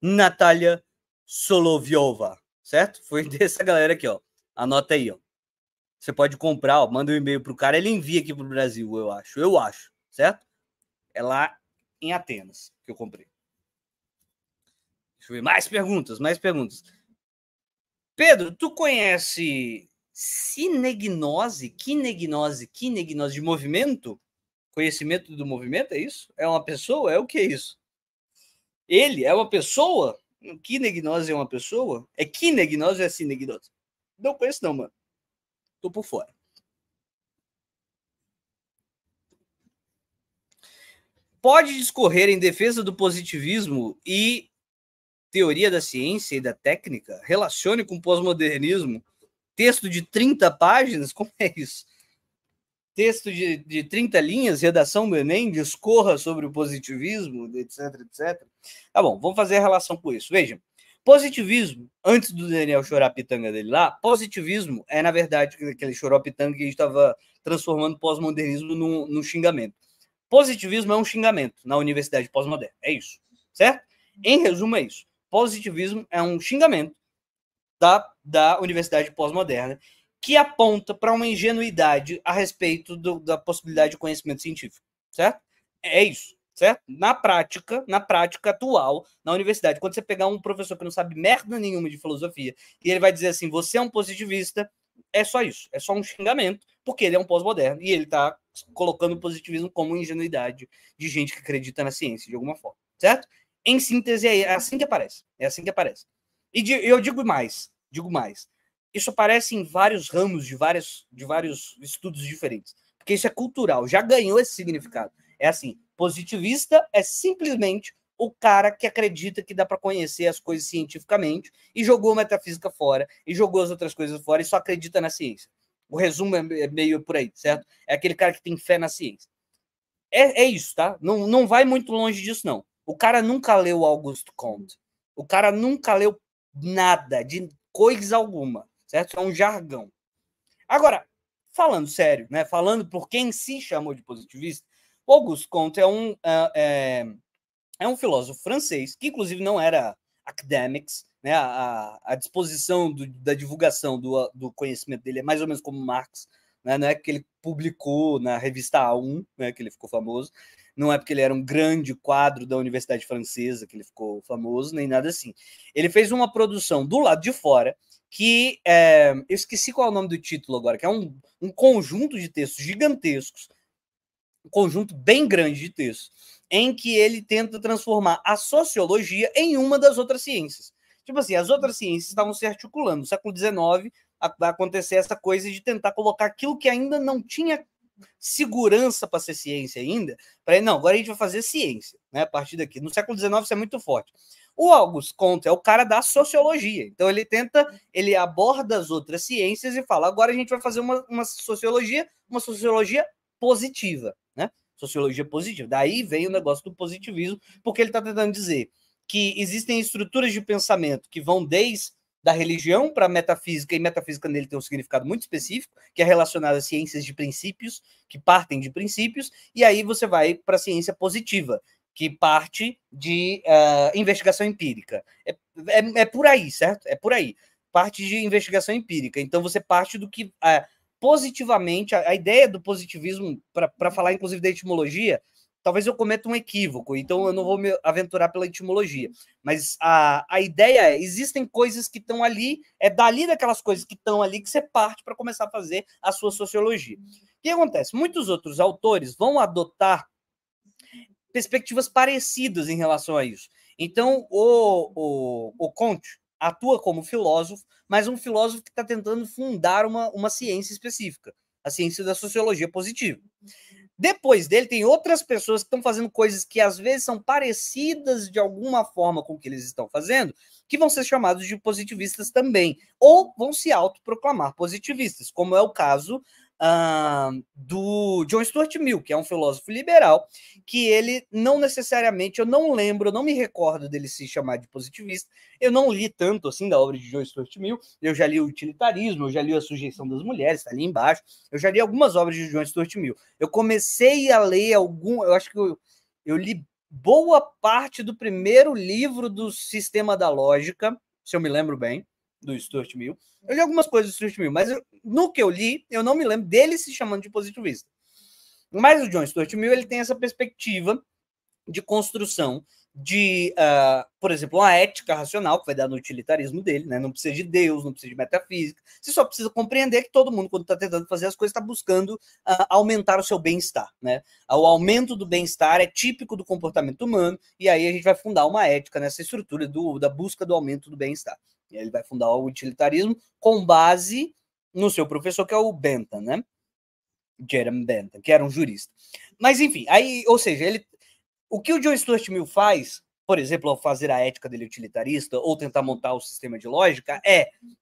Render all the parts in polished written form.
Natália Solovyova, certo? Foi dessa galera aqui, ó. Anota aí, ó. Você pode comprar, ó, manda um e-mail pro cara, ele envia aqui pro Brasil, eu acho, certo? É lá em Atenas que eu comprei. Deixa eu ver, mais perguntas. Pedro, tu conhece cinegnose de movimento? Conhecimento do movimento, é isso? É uma pessoa? É o que é isso? Ele é uma pessoa? Kinegnose é uma pessoa? É kinegnose ou é cinegnose? Não conheço não, mano. Tô por fora. Pode discorrer em defesa do positivismo e teoria da ciência e da técnica? Relacione com o pós-modernismo? Texto de 30 páginas? Como é isso? Texto de 30 linhas, redação do Enem, discorra sobre o positivismo, etc, etc. Tá bom, vamos fazer a relação com isso. Vejam, positivismo, antes do Daniel chorar a pitanga dele lá, positivismo é, na verdade, aquele chorou a pitanga que a gente estava transformando pós-modernismo num xingamento. Positivismo é um xingamento na universidade pós-moderna, é isso, certo? Em resumo, é isso. Positivismo é um xingamento da universidade pós-moderna que aponta para uma ingenuidade a respeito da possibilidade de conhecimento científico, certo? É isso, certo? Na prática atual, na universidade, quando você pegar um professor que não sabe merda nenhuma de filosofia e ele vai dizer assim, você é um positivista, é só isso, é só um xingamento, porque ele é um pós-moderno e ele está colocando o positivismo como ingenuidade de gente que acredita na ciência, de alguma forma, certo? Em síntese, é assim que aparece. É assim que aparece. E eu digo mais. Isso aparece em vários ramos de vários estudos diferentes. Porque isso é cultural, já ganhou esse significado. É assim, positivista é simplesmente o cara que acredita que dá para conhecer as coisas cientificamente e jogou a metafísica fora, e jogou as outras coisas fora e só acredita na ciência. O resumo é meio por aí, certo? É aquele cara que tem fé na ciência. É isso, tá? Não vai muito longe disso, não. O cara nunca leu Auguste Comte. O cara nunca leu nada, de coisa alguma, certo? É um jargão. Agora, falando sério, né? Falando por quem se chamou de positivista, o Auguste Comte é um filósofo francês, que inclusive não era academics, né? A disposição da divulgação do conhecimento dele é mais ou menos como Marx, né? Não é que ele publicou na revista A1, né? Que ele ficou famoso, não é porque ele era um grande quadro da Universidade Francesa que ele ficou famoso, nem nada assim. Ele fez uma produção do lado de fora que eu esqueci qual é o nome do título agora, que é um conjunto de textos gigantescos, um conjunto bem grande de textos, em que ele tenta transformar a sociologia em uma das outras ciências. Tipo assim, as outras ciências estavam se articulando. No século XIX, vai acontecer essa coisa de tentar colocar aquilo que ainda não tinha segurança para ser ciência ainda, para não, agora a gente vai fazer ciência, né? A partir daqui. No século XIX isso é muito forte. O Auguste Comte é o cara da sociologia, então ele aborda as outras ciências e fala, agora a gente vai fazer uma sociologia positiva, né? Sociologia positiva. Daí vem o negócio do positivismo, porque ele está tentando dizer que existem estruturas de pensamento que vão desde da religião para a metafísica, e metafísica nele tem um significado muito específico, que é relacionado às ciências de princípios, que partem de princípios, e aí você vai para a ciência positiva, que parte de investigação empírica. É por aí, certo? É por aí. Parte de investigação empírica. Então você parte do que positivamente, a ideia do positivismo, para falar inclusive da etimologia, talvez eu cometa um equívoco, então eu não vou me aventurar pela etimologia. Mas a ideia é, existem coisas que estão ali, é dali daquelas coisas que estão ali que você parte para começar a fazer a sua sociologia. O que acontece? Muitos outros autores vão adotar perspectivas parecidas em relação a isso. Então, o Comte atua como filósofo, mas um filósofo que está tentando fundar uma ciência específica, a ciência da sociologia positiva. Depois dele, tem outras pessoas que estão fazendo coisas que às vezes são parecidas de alguma forma com o que eles estão fazendo, que vão ser chamados de positivistas também, ou vão se autoproclamar positivistas, como é o caso do John Stuart Mill, que é um filósofo liberal, que ele não necessariamente, eu não lembro, eu não me recordo dele se chamar de positivista, eu não li tanto assim da obra de John Stuart Mill, eu já li o Utilitarismo, eu já li a Sujeição das Mulheres, está ali embaixo, eu já li algumas obras de John Stuart Mill. Eu comecei a ler eu acho que eu li boa parte do primeiro livro do Sistema da Lógica, se eu me lembro bem, do Stuart Mill. Eu li algumas coisas do Stuart Mill, mas no que eu li, eu não me lembro dele se chamando de positivista. Mas o John Stuart Mill, ele tem essa perspectiva de construção de, por exemplo, uma ética racional, que vai dar no utilitarismo dele, né? Não precisa de Deus, não precisa de metafísica, você só precisa compreender que todo mundo, quando está tentando fazer as coisas, está buscando aumentar o seu bem-estar, né? O aumento do bem-estar é típico do comportamento humano, e aí a gente vai fundar uma ética nessa estrutura da busca do aumento do bem-estar. E aí ele vai fundar o utilitarismo com base no seu professor, que é o Bentham, né? Jeremy Bentham, que era um jurista. Mas, enfim, aí, ou seja, o que o John Stuart Mill faz, por exemplo, ao fazer a ética dele utilitarista ou tentar montar o sistema de lógica,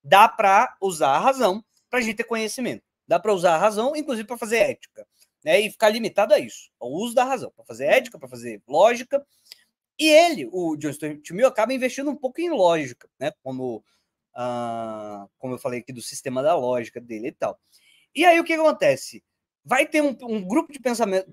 dá para usar a razão para a gente ter conhecimento. Dá para usar a razão, inclusive, para fazer ética, né? E ficar limitado a isso, ao uso da razão, para fazer ética, para fazer lógica. E ele, o John Stuart Mill, acaba investindo um pouco em lógica, né? Como eu falei aqui do sistema da lógica dele e tal. E aí o que acontece? Vai ter um grupo de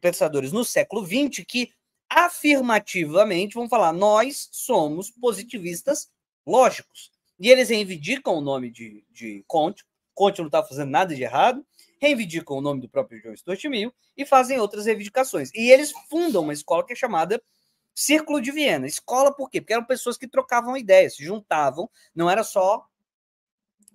pensadores no século XX que afirmativamente vão falar: nós somos positivistas lógicos. E eles reivindicam o nome de Comte. Comte não está fazendo nada de errado. Reivindicam o nome do próprio John Stuart Mill e fazem outras reivindicações. E eles fundam uma escola que é chamada Círculo de Viena. Escola por quê? Porque eram pessoas que trocavam ideias, se juntavam, não era só...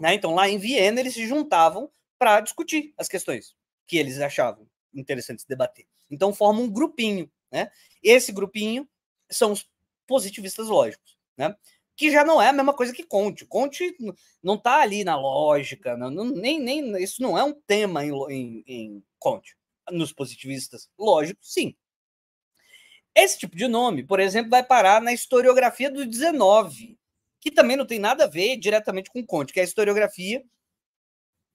Né? Então, lá em Viena, eles se juntavam para discutir as questões que eles achavam interessantes debater. Então, formam um grupinho, né? Esse grupinho são os positivistas lógicos, né? Que já não é a mesma coisa que Comte. Comte não está ali na lógica, nem isso não é um tema em Comte. Nos positivistas lógicos, sim. Esse tipo de nome, por exemplo, vai parar na historiografia do 19, que também não tem nada a ver diretamente com Comte, que é a historiografia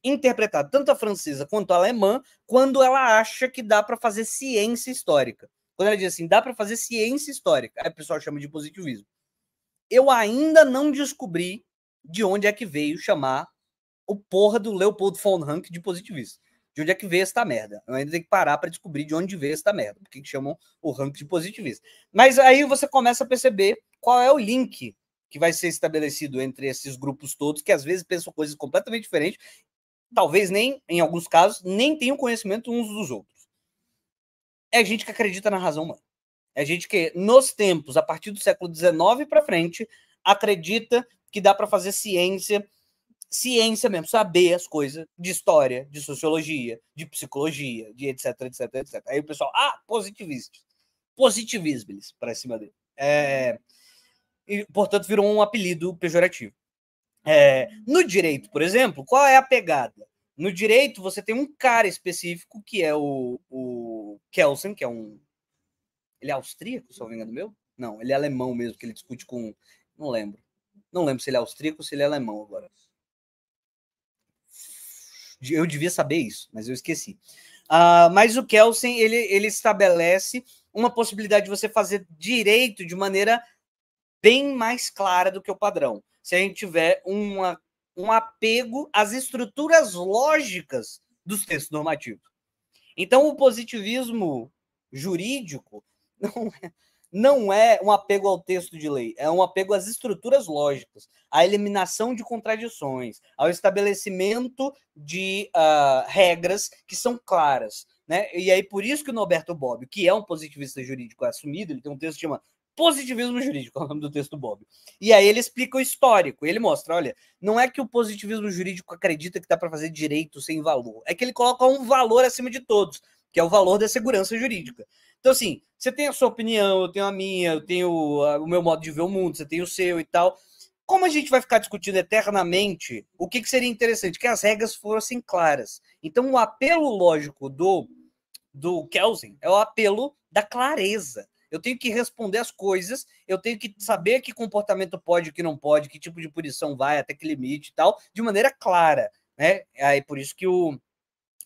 interpretada tanto a francesa quanto a alemã, quando ela acha que dá para fazer ciência histórica. Quando ela diz assim, dá para fazer ciência histórica, aí o pessoal chama de positivismo. Eu ainda não descobri de onde é que veio chamar o porra do Leopold von Ranke de positivista. De onde é que veio esta merda? Eu ainda tenho que parar para descobrir de onde veio esta merda. Por que chamam o Ranke de positivista? Mas aí você começa a perceber qual é o link que vai ser estabelecido entre esses grupos todos, que às vezes pensam coisas completamente diferentes, talvez nem, em alguns casos, nem tenham conhecimento uns dos outros. É gente que acredita na razão humana. É gente que, nos tempos, a partir do século XIX para frente, acredita que dá para fazer ciência mesmo, saber as coisas de história, de sociologia, de psicologia, de etc, etc, etc. Aí o pessoal, positivistas. Positivismos para cima dele. E, portanto, virou um apelido pejorativo. No direito, por exemplo, qual é a pegada? No direito, você tem um cara específico, que é o Kelsen, que é um... Ele é austríaco, se eu não me engano meu? Não, ele é alemão mesmo, que ele discute com... Não lembro. Não lembro se ele é austríaco ou se ele é alemão agora. Eu devia saber isso, mas eu esqueci. Mas o Kelsen, ele estabelece uma possibilidade de você fazer direito de maneira bem mais clara do que o padrão. Se a gente tiver um apego às estruturas lógicas dos textos normativos. Então, o positivismo jurídico não é um apego ao texto de lei, é um apego às estruturas lógicas, à eliminação de contradições, ao estabelecimento de regras que são claras. Né? E aí, por isso que o Norberto Bobbio, que é um positivista jurídico assumido, ele tem um texto que chama Positivismo Jurídico, é o nome do texto do Bobbio. E aí ele explica o histórico, ele mostra, olha, não é que o positivismo jurídico acredita que dá para fazer direito sem valor, é que ele coloca um valor acima de todos, que é o valor da segurança jurídica. Então, assim, você tem a sua opinião, eu tenho a minha, eu tenho o meu modo de ver o mundo, você tem o seu e tal. Como a gente vai ficar discutindo eternamente, o que seria interessante? Que as regras fossem claras. Então, o apelo lógico do Kelsen é o apelo da clareza. Eu tenho que responder as coisas, eu tenho que saber que comportamento pode, que não pode, que tipo de punição vai, até que limite e tal, de maneira clara. Né? Aí, por isso que o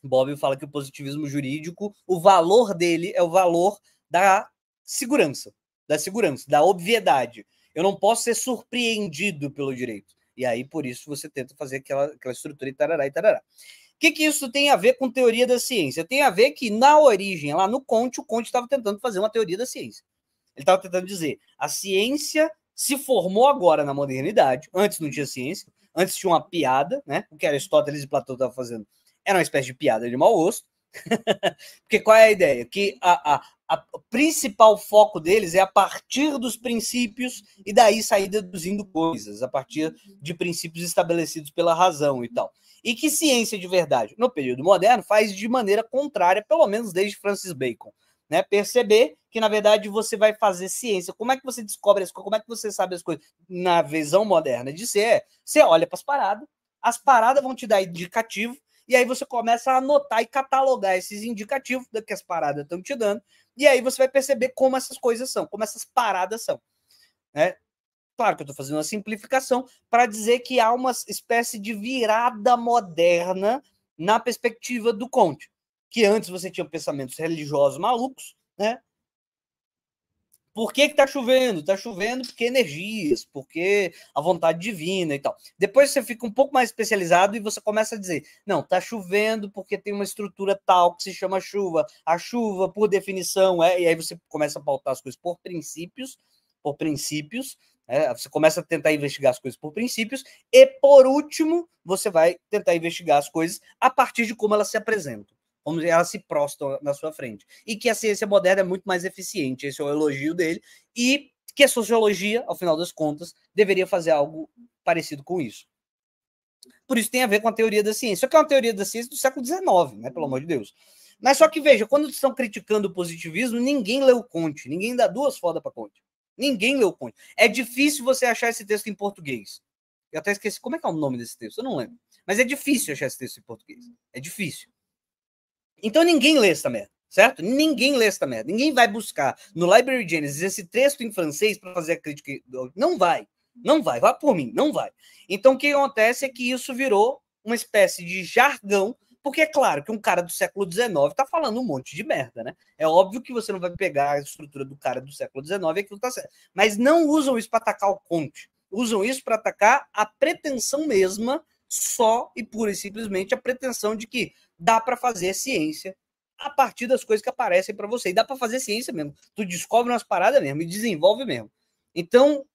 Bobbio fala que o positivismo jurídico, o valor dele é o valor da segurança, da obviedade. Eu não posso ser surpreendido pelo direito. E aí, por isso, você tenta fazer aquela estrutura e tarará e tarará. O que isso tem a ver com teoria da ciência? Tem a ver que, na origem, lá no Comte, o Comte estava tentando fazer uma teoria da ciência. Ele estava tentando dizer, a ciência se formou agora na modernidade, antes não tinha ciência, antes tinha uma piada, né? O que Aristóteles e Platão estavam fazendo era uma espécie de piada de mau gosto. Porque qual é a ideia? Que o principal foco deles é a partir dos princípios e daí sair deduzindo coisas, a partir de princípios estabelecidos pela razão e tal. E que ciência de verdade, no período moderno, faz de maneira contrária, pelo menos desde Francis Bacon. Né? Perceber que, na verdade, você vai fazer ciência. Como é que você descobre as coisas? Como é que você sabe as coisas? Na visão moderna de ser, você olha para as paradas vão te dar indicativo, e aí você começa a anotar e catalogar esses indicativos que as paradas estão te dando, e aí você vai perceber como essas coisas são, como essas paradas são. Né? Claro que eu estou fazendo uma simplificação para dizer que há uma espécie de virada moderna na perspectiva do Comte, que antes você tinha pensamentos religiosos malucos, né? Por que está chovendo? Está chovendo porque energias, porque a vontade divina e tal. Depois você fica um pouco mais especializado e você começa a dizer, não, está chovendo porque tem uma estrutura tal que se chama chuva. A chuva, por definição, e aí você começa a pautar as coisas por princípios, você começa a tentar investigar as coisas por princípios, e por último, você vai tentar investigar as coisas a partir de como elas se apresentam. Como elas se prostam na sua frente. E que a ciência moderna é muito mais eficiente, esse é o elogio dele, e que a sociologia, ao final das contas, deveria fazer algo parecido com isso. Por isso tem a ver com a teoria da ciência. Só que é uma teoria da ciência do século XIX, né, pelo amor de Deus. Mas só que, veja, quando estão criticando o positivismo, ninguém leu Comte, ninguém dá duas fodas para Comte. Ninguém leu Comte. É difícil você achar esse texto em português. Eu até esqueci, como é que é o nome desse texto? Eu não lembro. Mas é difícil achar esse texto em português. É difícil. Então ninguém lê essa merda, certo? Ninguém lê essa merda. Ninguém vai buscar no Library Genesis esse texto em francês para fazer a crítica. Não vai. Não vai. Vai por mim. Não vai. Então o que acontece é que isso virou uma espécie de jargão, porque é claro que um cara do século XIX está falando um monte de merda, né? É óbvio que você não vai pegar a estrutura do cara do século XIX e aquilo tá certo. Mas não usam isso para atacar o Comte. Usam isso para atacar a pretensão mesma, só e pura e simplesmente a pretensão de que dá para fazer ciência a partir das coisas que aparecem para você. E dá para fazer ciência mesmo. Tu descobre umas paradas mesmo e desenvolve mesmo. Então,